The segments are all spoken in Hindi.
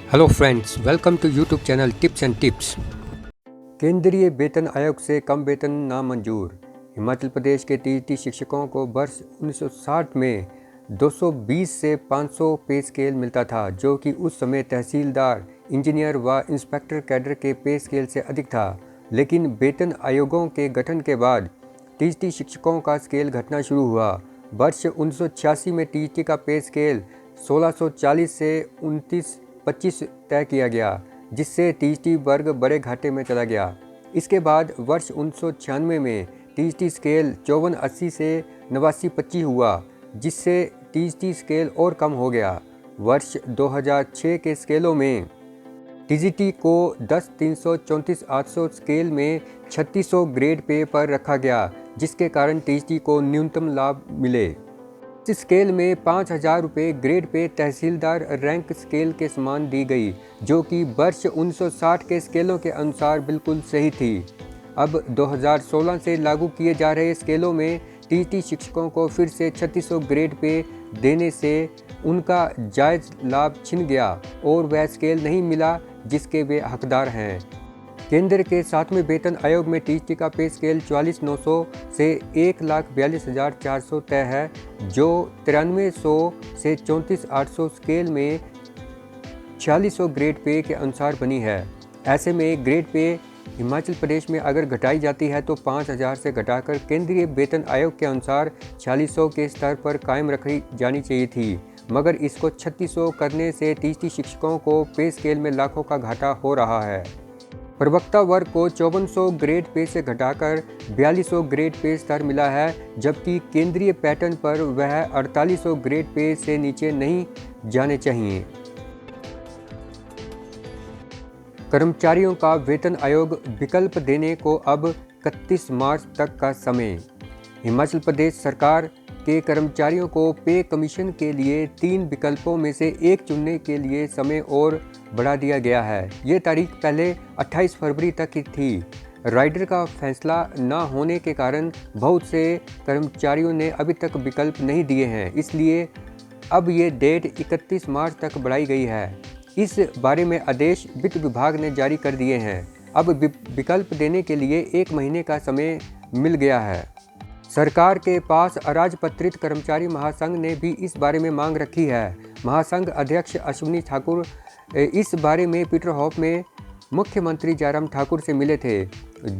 Hello friends, welcome to YouTube channel tips and tips. केंद्रीय वेतन आयोग से कम वेतन नामंजूर। हिमाचल प्रदेश के टीईटी शिक्षकों को वर्ष 1960 में 220 से 500 पे स्केल मिलता था, जो कि उस समय तहसीलदार, इंजीनियर व इंस्पेक्टर कैडर के पे स्केल से अधिक था। लेकिन वेतन आयोगों के गठन के बाद टीईटी शिक्षकों का स्केल घटना शुरू हुआ। वर्ष 1986 में टीईटी का पे स्केल 1640 से 2925 तय किया गया, जिससे टीईटी वर्ग बड़े घाटे में चला गया। इसके बाद वर्ष 1996 में टीईटी स्केल 5480 से 8925 हुआ, जिससे टीईटी स्केल और कम हो गया। वर्ष 2006 के स्केलों में टीजीटी को 10 334 800 स्केल में 3600 ग्रेड पे पर रखा गया, जिसके कारण टीजीटी को न्यूनतम लाभ मिले। इस स्केल में 5000 रुपये ग्रेड पे तहसीलदार रैंक स्केल के समान दी गई, जो कि वर्ष 1960 के स्केलों के अनुसार बिल्कुल सही थी। अब 2016 से लागू किए जा रहे स्केलों में टीईटी शिक्षकों को फिर से 3600 ग्रेड पे देने से उनका जायज़ लाभ छिन गया और वह स्केल नहीं मिला जिसके वे हकदार हैं। केंद्र के 7वें वेतन आयोग में टीईटी का पे स्केल 44,900 से 1,42,400 तय है, जो 9300 से 34,800 स्केल में 4600 ग्रेड पे के अनुसार बनी है। ऐसे में ग्रेड पे हिमाचल प्रदेश में अगर घटाई जाती है तो 5000 से घटाकर केंद्रीय वेतन आयोग के अनुसार 4600 के स्तर पर कायम रखी जानी चाहिए थी, मगर इसको 3600 करने से टीईटी शिक्षकों को पे स्केल में लाखों का घाटा हो रहा है। प्रवक्ता वर्ग को 5400 ग्रेड पे से घटाकर 4200 ग्रेड पे स्तर मिला है, जबकि केंद्रीय पैटर्न पर वह 4800 ग्रेड पे से नीचे नहीं जाने चाहिए। कर्मचारियों का वेतन आयोग विकल्प देने को अब 31 मार्च तक का समय। हिमाचल प्रदेश सरकार के कर्मचारियों को पे कमीशन के लिए 3 विकल्पों में से एक चुनने के लिए समय और बढ़ा दिया गया है। ये तारीख पहले 28 फरवरी तक की थी। राइडर का फैसला न होने के कारण बहुत से कर्मचारियों ने अभी तक विकल्प नहीं दिए हैं, इसलिए अब ये डेट 31 मार्च तक बढ़ाई गई है। इस बारे में आदेश वित्त विभाग ने जारी कर दिए हैं। अब विकल्प देने के लिए 1 महीने का समय मिल गया है। सरकार के पास अराजपत्रित कर्मचारी महासंघ ने भी इस बारे में मांग रखी है। महासंघ अध्यक्ष अश्विनी ठाकुर इस बारे में पीटरहॉफ में मुख्यमंत्री जयराम ठाकुर से मिले थे।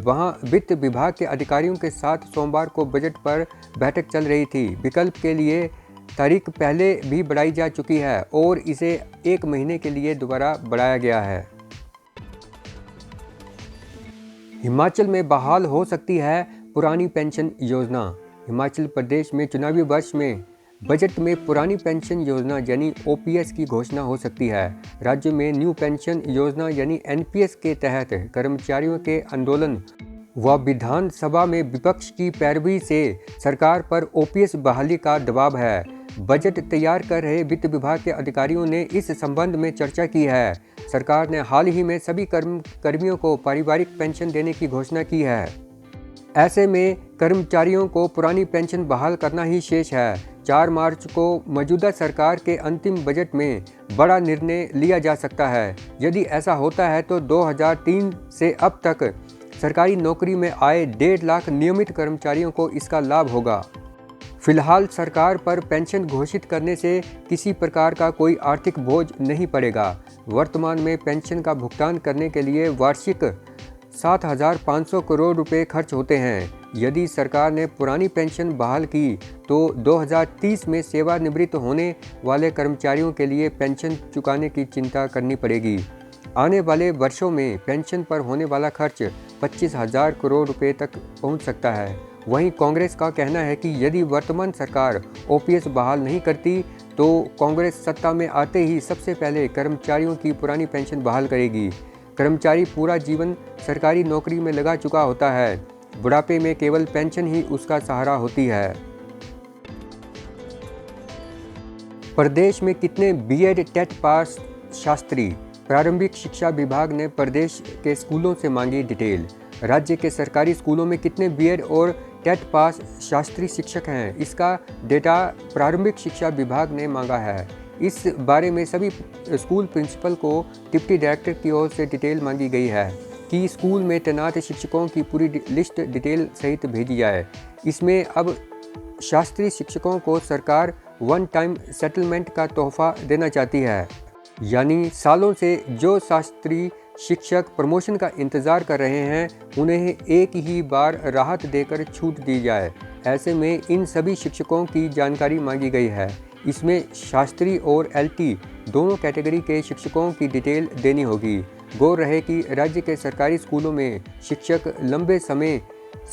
वहां वित्त विभाग के अधिकारियों के साथ सोमवार को बजट पर बैठक चल रही थी। विकल्प के लिए तारीख पहले भी बढ़ाई जा चुकी है और इसे 1 महीने के लिए दोबारा बढ़ाया गया है। हिमाचल में बहाल हो सकती है पुरानी पेंशन योजना। हिमाचल प्रदेश में चुनावी वर्ष में बजट में पुरानी पेंशन योजना यानी ओपीएस की घोषणा हो सकती है। राज्य में न्यू पेंशन योजना यानी एनपीएस के तहत कर्मचारियों के आंदोलन व विधानसभा में विपक्ष की पैरवी से सरकार पर ओपीएस बहाली का दबाव है। बजट तैयार कर रहे वित्त विभाग के अधिकारियों ने इस संबंध में चर्चा की है। सरकार ने हाल ही में सभी कर्मियों को पारिवारिक पेंशन देने की घोषणा की है। ऐसे में कर्मचारियों को पुरानी पेंशन बहाल करना ही शेष है। 4 मार्च को मौजूदा सरकार के अंतिम बजट में बड़ा निर्णय लिया जा सकता है। यदि ऐसा होता है तो 2003 से अब तक सरकारी नौकरी में आए 1.5 लाख नियमित कर्मचारियों को इसका लाभ होगा। फिलहाल सरकार पर पेंशन घोषित करने से किसी प्रकार का कोई आर्थिक बोझ नहीं पड़ेगा। वर्तमान में पेंशन का भुगतान करने के लिए वार्षिक 7,500 करोड़ रुपए खर्च होते हैं। यदि सरकार ने पुरानी पेंशन बहाल की तो 2030 में सेवानिवृत्त होने वाले कर्मचारियों के लिए पेंशन चुकाने की चिंता करनी पड़ेगी। आने वाले वर्षों में पेंशन पर होने वाला खर्च 25,000 करोड़ रुपए तक पहुंच सकता है। वहीं कांग्रेस का कहना है कि यदि वर्तमान सरकार ओपीएस बहाल नहीं करती तो कांग्रेस सत्ता में आते ही सबसे पहले कर्मचारियों की पुरानी पेंशन बहाल करेगी। कर्मचारी पूरा जीवन सरकारी नौकरी में लगा चुका होता है। बुढ़ापे में केवल पेंशन ही उसका सहारा होती है। प्रदेश में कितने बीएड टेट पास शास्त्री? प्रारंभिक शिक्षा विभाग ने प्रदेश के स्कूलों से मांगी डिटेल। राज्य के सरकारी स्कूलों में कितने बीएड और टेट पास शास्त्री शिक्षक हैं, इसका डेटा प्रारंभिक शिक्षा विभाग ने मांगा है। इस बारे में सभी स्कूल प्रिंसिपल को डिप्टी डायरेक्टर की ओर से डिटेल मांगी गई है कि स्कूल में तैनात शिक्षकों की पूरी लिस्ट डिटेल सहित भेजी जाए। इसमें अब शास्त्रीय शिक्षकों को सरकार वन टाइम सेटलमेंट का तोहफा देना चाहती है, यानी सालों से जो शास्त्रीय शिक्षक प्रमोशन का इंतज़ार कर रहे हैं उन्हें एक ही बार राहत देकर छूट दी जाए। ऐसे में इन सभी शिक्षकों की जानकारी मांगी गई है। इसमें शास्त्री और एलटी दोनों कैटेगरी के शिक्षकों की डिटेल देनी होगी। गौर रहे कि राज्य के सरकारी स्कूलों में शिक्षक लंबे समय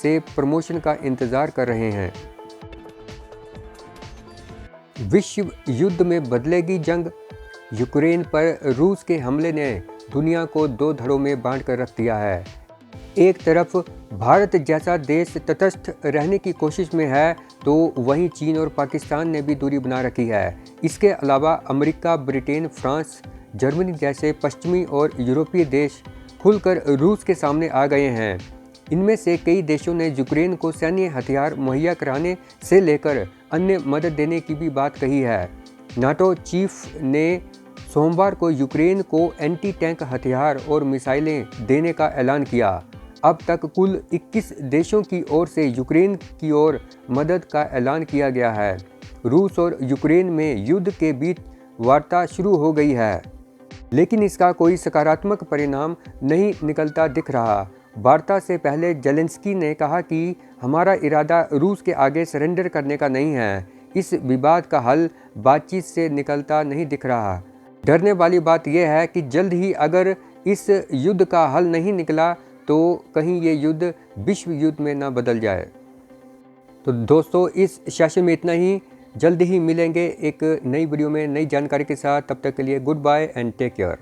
से प्रमोशन का इंतज़ार कर रहे हैं। विश्व युद्ध में बदलेगी जंग। यूक्रेन पर रूस के हमले ने दुनिया को दो धड़ों में बांट कर रख दिया है। एक तरफ भारत जैसा देश तटस्थ रहने की कोशिश में है, तो वहीं चीन और पाकिस्तान ने भी दूरी बना रखी है। इसके अलावा अमेरिका, ब्रिटेन, फ्रांस, जर्मनी जैसे पश्चिमी और यूरोपीय देश खुलकर रूस के सामने आ गए हैं। इनमें से कई देशों ने यूक्रेन को सैन्य हथियार मुहैया कराने से लेकर अन्य मदद देने की भी बात कही है। नाटो चीफ ने सोमवार को यूक्रेन को एंटी टैंक हथियार और मिसाइलें देने का ऐलान किया। अब तक कुल 21 देशों की ओर से यूक्रेन की ओर मदद का ऐलान किया गया है। रूस और यूक्रेन में युद्ध के बीच वार्ता शुरू हो गई है, लेकिन इसका कोई सकारात्मक परिणाम नहीं निकलता दिख रहा। वार्ता से पहले जेलेंस्की ने कहा कि हमारा इरादा रूस के आगे सरेंडर करने का नहीं है। इस विवाद का हल बातचीत से निकलता नहीं दिख रहा। डरने वाली बात यह है कि जल्द ही अगर इस युद्ध का हल नहीं निकला तो कहीं ये युद्ध विश्व युद्ध में ना बदल जाए। तो दोस्तों, इस सेशन में इतना ही। जल्द ही मिलेंगे एक नई वीडियो में नई जानकारी के साथ। तब तक के लिए good bye and take care.